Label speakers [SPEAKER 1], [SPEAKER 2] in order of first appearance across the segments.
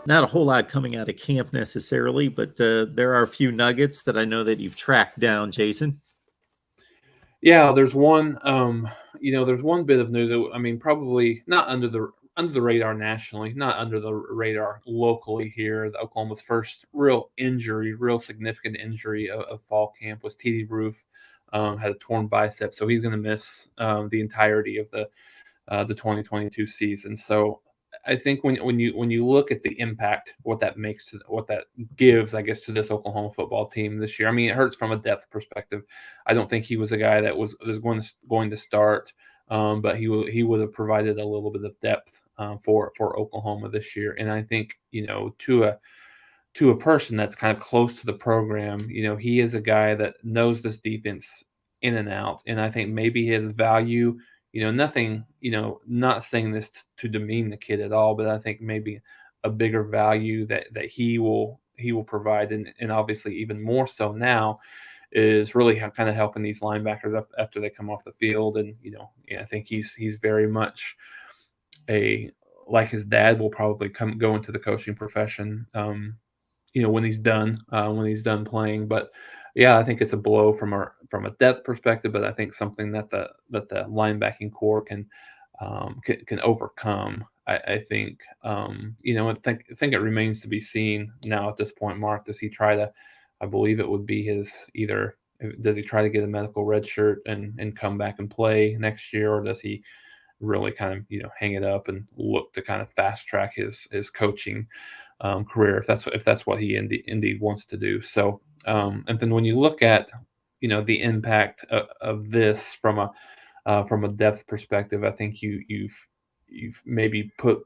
[SPEAKER 1] Not a whole lot coming out of camp necessarily, but there are a few nuggets that I know that you've tracked down, Jason.
[SPEAKER 2] Yeah, there's one. There's one bit of news. I mean, probably not under the radar nationally, not under the radar locally here. Oklahoma's first real injury, real significant injury of fall camp was TD Roof. Had a torn bicep, so he's going to miss the entirety of the 2022 season. So I think when you look at the impact, what that makes to what that gives, I guess, to this Oklahoma football team this year. I mean, it hurts from a depth perspective. I don't think he was a guy that was going to start, but he would have provided a little bit of depth for Oklahoma this year. And I think to a person that's kind of close to the program, he is a guy that knows this defense in and out. And I think maybe his value, nothing, not saying this to demean the kid at all, but I think maybe a bigger value that he will provide, and obviously even more so now, is really kind of helping these linebackers after they come off the field. And I think he's very much a, like his dad, will probably go into the coaching profession. When he's done playing. But yeah, I think it's a blow from a depth perspective, but I think something that the linebacking core can overcome. I think I think it remains to be seen now at this point. Mark, does he try to? I believe it would be his either. Does he try to get a medical red shirt and come back and play next year, or does he really kind of hang it up and look to kind of fast track his coaching career if that's what he indeed wants to do. So and then when you look at the impact of this from a depth perspective, I think you've maybe put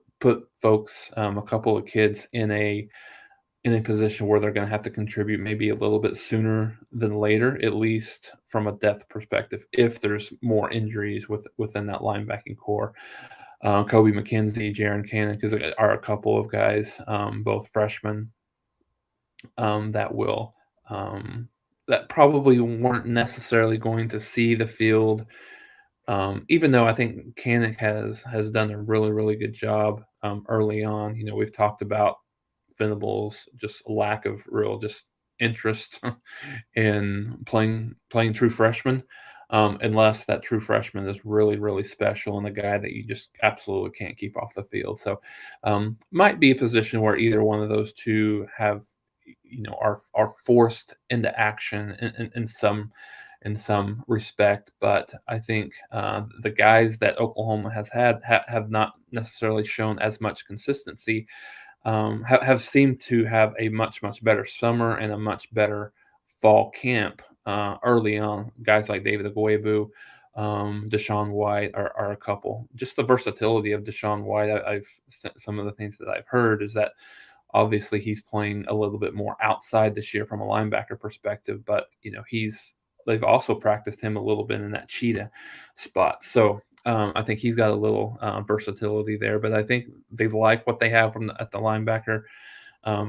[SPEAKER 2] folks, a couple of kids in a position where they're going to have to contribute maybe a little bit sooner than later, at least from a depth perspective, if there's more injuries within that linebacking core. Kobe McKenzie, Jaron Cannon, because are a couple of guys, both freshmen, that will that probably weren't necessarily going to see the field. Even though I think Cannon has done a really good job early on. We've talked about Venables' just lack of real just interest in playing true freshman, unless that true freshman is really special and a guy that you just absolutely can't keep off the field. So might be a position where either one of those two have are forced into action in some respect. But I think the guys that Oklahoma has have not necessarily shown as much consistency. Have seemed to have a much better summer and a much better fall camp early on. Guys like David Agwebu, Deshaun White are a couple. Just the versatility of Deshaun White. I've some of the things that I've heard is that obviously he's playing a little bit more outside this year from a linebacker perspective, but they've also practiced him a little bit in that cheetah spot. So I think he's got a little versatility there, but I think they like what they have at the linebacker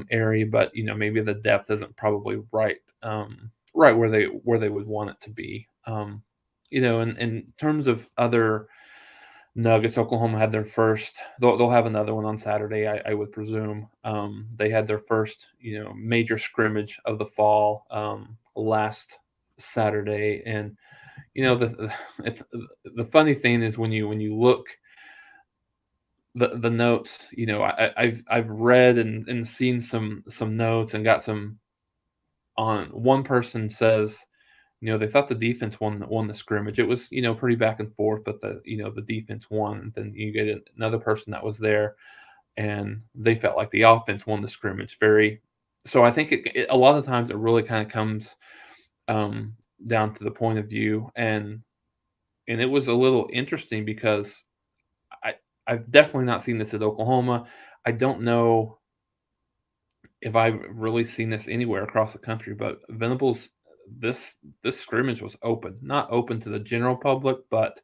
[SPEAKER 2] area. But maybe the depth isn't probably right where they would want it to be. In terms of other nuggets, Oklahoma had their first. They'll have another one on Saturday, I would presume. They had their first major scrimmage of the fall last Saturday, and the funny thing is when you look the notes, I've read and seen some notes and got some on. One person says they thought the defense won the scrimmage. It was pretty back and forth, but the defense won. And then you get another person that was there and they felt like the offense won the scrimmage. So I think a lot of times it really kind of comes down to the point of view, and it was a little interesting because I've definitely not seen this at Oklahoma. I don't know if I've really seen this anywhere across the country, but Venables, this scrimmage was open, not open to the general public, but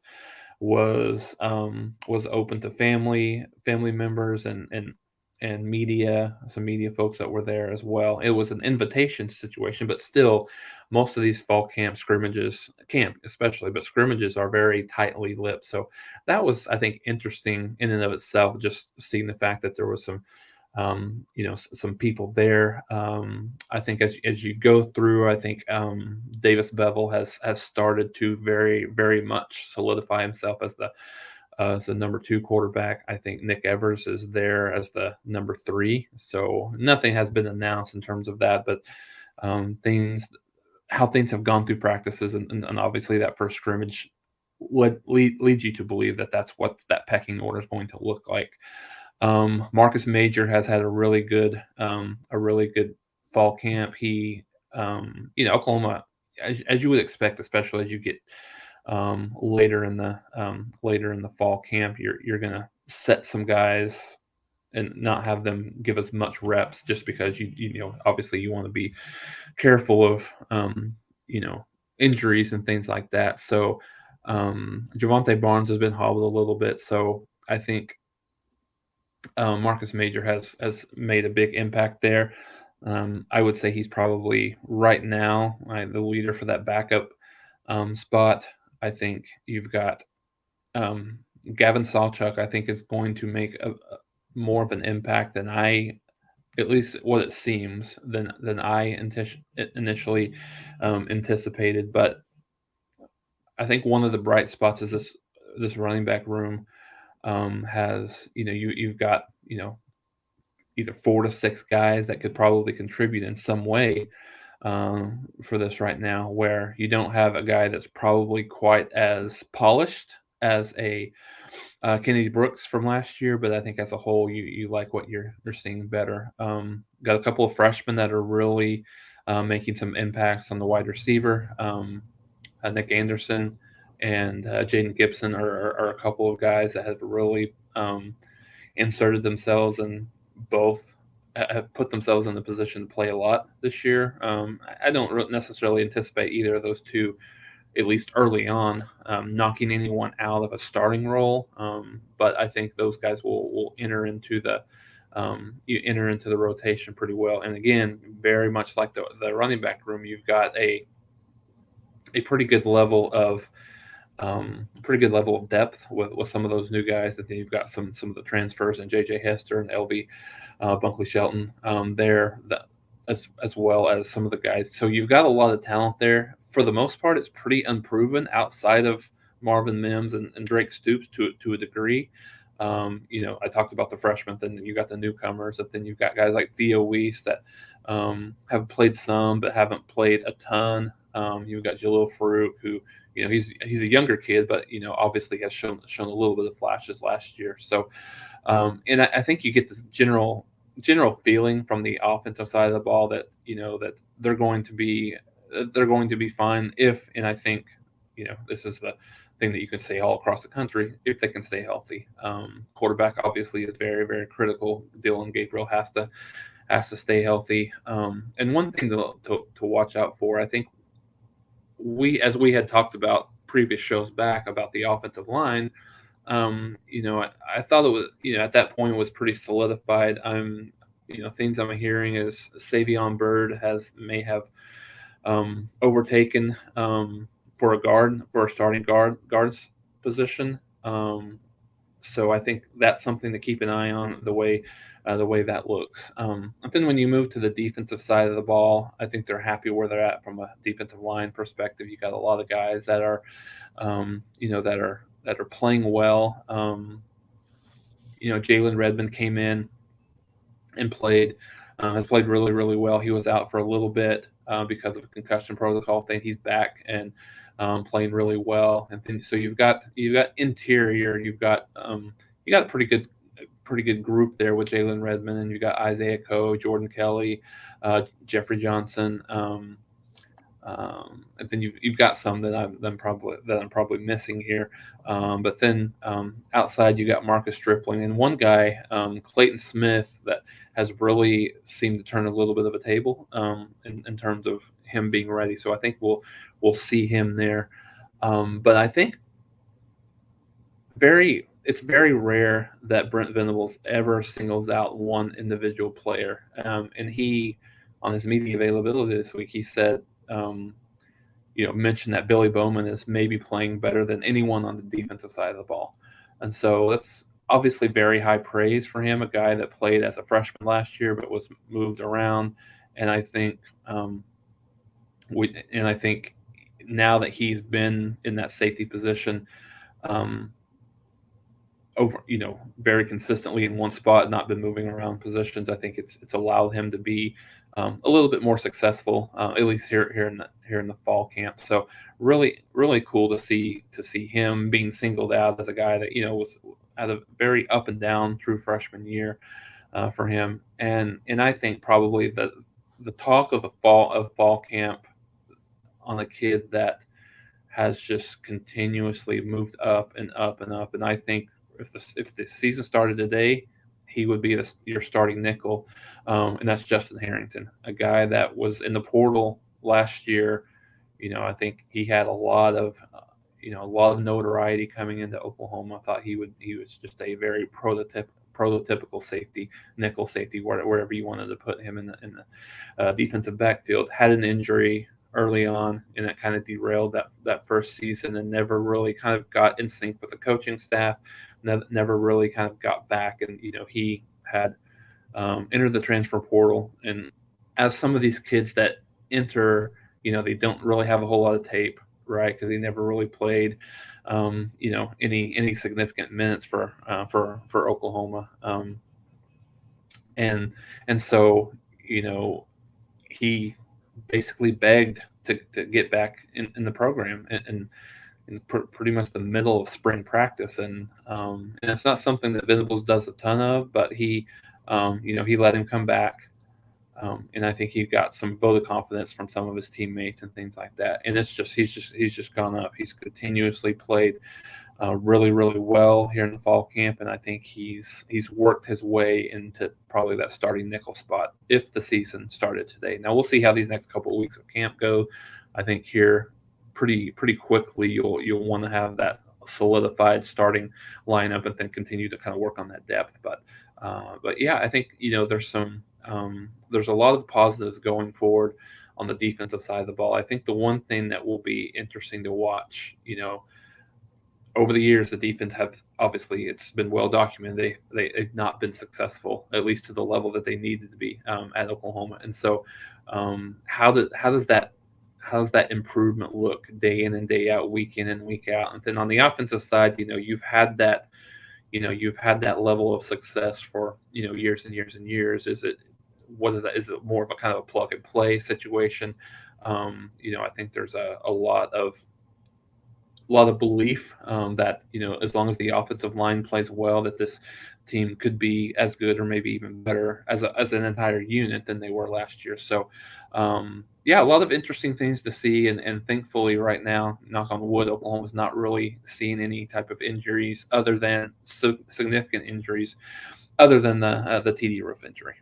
[SPEAKER 2] was open to family members and media, some media folks that were there as well. It was an invitation situation, but still, most of these fall scrimmages are very tightly lipped. So that was, I think, interesting in and of itself, just seeing the fact that there was some some people there. I think as you go through, I think Davis Bevel has started to very, very much solidify himself as the number 2 quarterback. I think Nick Evers is there as the number 3. So nothing has been announced in terms of that, but how things have gone through practices, and obviously that first scrimmage leads you to believe that that's what that pecking order is going to look like. Marcus Major has had a really good fall camp. He, Oklahoma, as you would expect, especially as you get later in the fall camp, you're gonna set some guys and not have them give as much reps, just because obviously you want to be careful of injuries and things like that. So Javonte Barnes has been hobbled a little bit, so I think Marcus Major has made a big impact there. I would say he's probably right now the leader for that backup spot. I think you've got Gavin Sawchuk. I think is going to make more of an impact than at least what it seems, than I initially anticipated. But I think one of the bright spots is this running back room has you've got either 4 to 6 guys that could probably contribute in some way for this right now, where you don't have a guy that's probably quite as polished as a Kennedy Brooks from last year, but I think as a whole, you like what you're seeing better. Got a couple of freshmen that are really making some impacts on the wide receiver. Nick Anderson and Jaden Gibson are a couple of guys that have really inserted themselves, and both have put themselves in the position to play a lot this year. I don't necessarily anticipate either of those two, at least early on, knocking anyone out of a starting role. But I think those guys will enter into the rotation pretty well. And again, very much like the running back room, you've got a pretty good level of depth with some of those new guys. That then you've got some of the transfers, and JJ Hester and LB Bunkley Shelton there, as well as some of the guys. So you've got a lot of talent there. For the most part, it's pretty unproven outside of Marvin Mims and Drake Stoops to a degree. I talked about the freshmen, then you got the newcomers, and then you've got guys like Theo Weiss that have played some but haven't played a ton. You've got Jalil Farouk, who he's a younger kid, but obviously has shown a little bit of flashes last year. So, and I think you get this general feeling from the offensive side of the ball that that they're going to be fine if, and I think this is the thing that you can say all across the country, if they can stay healthy. Quarterback obviously is very, very critical. Dylan Gabriel has to stay healthy. And one thing to watch out for, I think as we had talked about previous shows back about the offensive line, I thought it was, at that point it was pretty solidified. Things I'm hearing is Savion Byrd may have overtaken for a starting guard's position. So I think that's something to keep an eye on, the way that looks. And then when you move to the defensive side of the ball, I think they're happy where they're at from a defensive line perspective. You got a lot of guys that are, that are playing well. Jalen Redmond came in and has played really, really well. He was out for a little bit because of a concussion protocol thing. He's back and playing really well. And then, so you've got interior, you've got a pretty good group there with Jalen Redmond, and you've got Isaiah Coe, Jordan Kelly, Jeffrey Johnson, and then you've got some that I'm probably missing here. But then outside you got Marcus Stripling, and one guy, Clayton Smith, that has really seemed to turn a little bit of a table in terms of him being ready. So I think we'll see him there. But I think it's very rare that Brent Venables ever singles out one individual player. And he, on his media availability this week, he said, mentioned that Billy Bowman is maybe playing better than anyone on the defensive side of the ball. And so obviously very high praise for him, a guy that played as a freshman last year but was moved around. And I think I think now that he's been in that safety position, um, over, very consistently in one spot, not been moving around positions, I think it's allowed him to be a little bit more successful, at least here in the fall camp. So really cool to see him being singled out as a guy that was at a very up and down true freshman year for him. And I think probably the talk of the fall camp on a kid that has just continuously moved up and up and up. And I think if the season started today, he would be your starting nickel, and that's Justin Harrington, a guy that was in the portal last year. I think he had a lot of notoriety coming into Oklahoma. I thought he was just a very prototypical safety, nickel safety, wherever you wanted to put him in the defensive backfield. Had an injury early on, and it kind of derailed that first season, and never really kind of got in sync with the coaching staff. Never really kind of got back, and he had entered the transfer portal. And as some of these kids that enter, they don't really have a whole lot of tape, right? Because he never really played, any significant minutes for Oklahoma, and so he basically begged to get back in the program in pretty much the middle of spring practice, and it's not something that Venables does a ton of, but he let him come back, and I think he got some vote of confidence from some of his teammates and things like that. And he's just gone up. He's continuously played really well here in the fall camp, and I think he's worked his way into probably that starting nickel spot if the season started today. Now we'll see how these next couple of weeks of camp go. I think here pretty quickly you'll want to have that solidified starting lineup and then continue to kind of work on that depth. But yeah, I think there's a lot of positives going forward on the defensive side of the ball. I think the one thing that will be interesting to watch, over the years, the defense have obviously, it's been well documented, they've not been successful, at least to the level that they needed to be at Oklahoma. And so how does that improvement look day in and day out, week in and week out? And then on the offensive side, you've had that level of success for years and years and years. What is that? Is it more of a kind of a plug and play situation? I think there's a lot of belief that as long as the offensive line plays well, that this team could be as good or maybe even better as an entire unit than they were last year. So yeah, a lot of interesting things to see, and thankfully right now, knock on wood, Oklahoma's not really seeing any type of injuries other than significant injuries, other than the TD Roof injury.